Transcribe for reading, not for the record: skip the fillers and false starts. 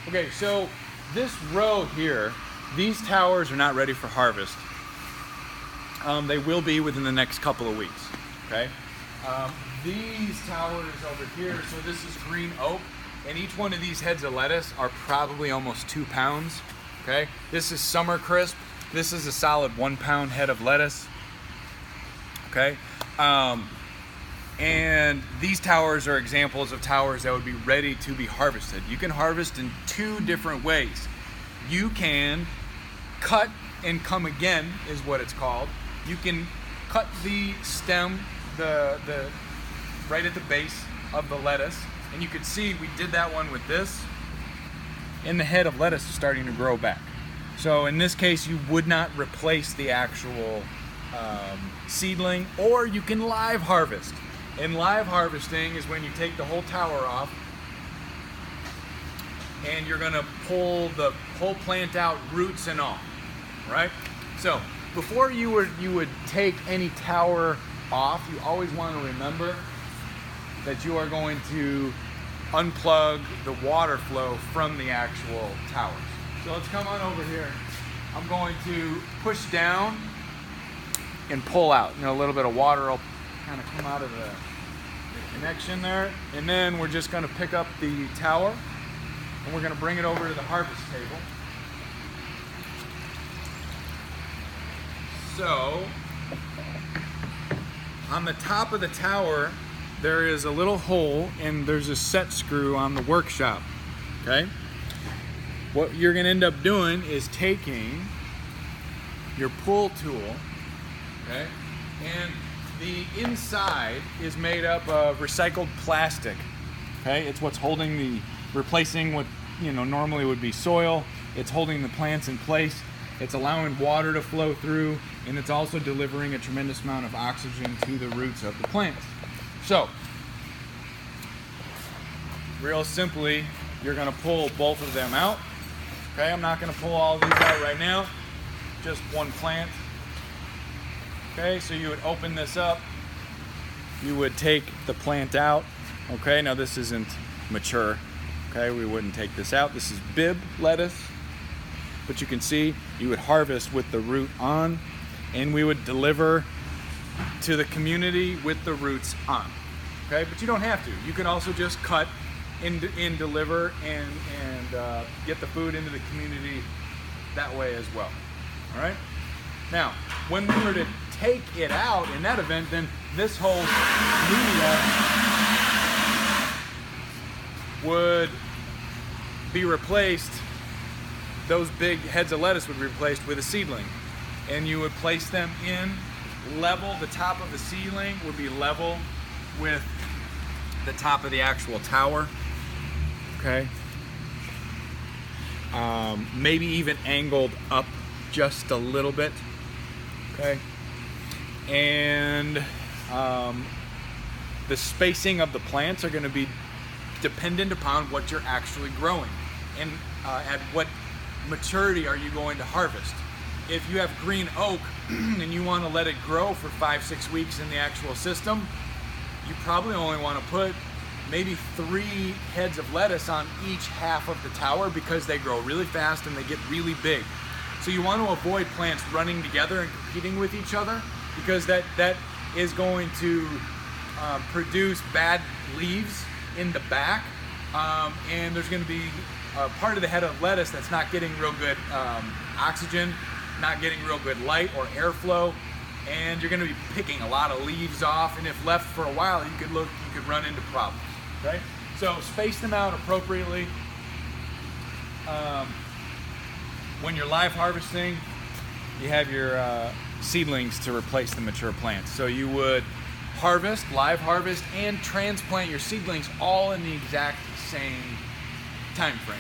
Okay, so this row here, these towers are not ready for harvest. They will be within the next couple of weeks, okay? These towers over here, so this is green oak, and each one of these heads of lettuce are probably almost 2 pounds, okay? This is Summer Crisp. This is a solid 1 pound head of lettuce, okay? And these towers are examples of towers that would be ready to be harvested. You can harvest in 2 different ways. You can cut and come again, is what it's called. You can cut the stem, the right at the base of the lettuce, and you can see we did that one with this, and the head of lettuce is starting to grow back. So in this case, you would not replace the actual seedling, or you can live harvest. And live harvesting is when you take the whole tower off and you're gonna pull the whole plant out, roots and all, right? So before you would take any tower off, you always want to remember that you are going to unplug the water flow from the actual towers. So let's come on over here. I'm going to push down and pull out. You know, a little bit of water will kind of come out of the connection there, and then we're just going to pick up the tower and we're going to bring it over to the harvest table. So on the top of the tower there is a little hole and there's a set screw on the workshop, okay? What you're going to end up doing is taking your pull tool, okay, and the inside is made up of recycled plastic, okay? It's what's replacing what, you know, normally would be soil. It's holding the plants in place. It's allowing water to flow through, and it's also delivering a tremendous amount of oxygen to the roots of the plants. So, real simply, you're gonna pull both of them out. Okay, I'm not gonna pull all these out right now, just one plant. Okay, so you would open this up, you would take the plant out. Okay, now this isn't mature. Okay, we wouldn't take this out. This is Bibb lettuce, but you can see you would harvest with the root on, and we would deliver to the community with the roots on. Okay, but you don't have to. You can also just cut and deliver and get the food into the community that way as well. All right. Now, when we were to take it out in that event, then this whole media would be replaced. Those big heads of lettuce would be replaced with a seedling, and you would place them in level. The top of the seedling would be level with the top of the actual tower. Okay. Maybe even angled up just a little bit. Okay. And the spacing of the plants are going to be dependent upon what you're actually growing and at what maturity are you going to harvest. If you have green oak and you want to let it grow for 5-6 weeks in the actual system, you probably only want to put maybe 3 heads of lettuce on each half of the tower, because they grow really fast and they get really big. So you want to avoid plants running together and competing with each other, because that is going to produce bad leaves in the back, and there's going to be a part of the head of lettuce that's not getting real good oxygen, not getting real good light or airflow, and you're going to be picking a lot of leaves off, and if left for a while you could run into problems. Okay, so space them out appropriately. When you're live harvesting, you have your seedlings to replace the mature plants. So you would live harvest, and transplant your seedlings all in the exact same time frame.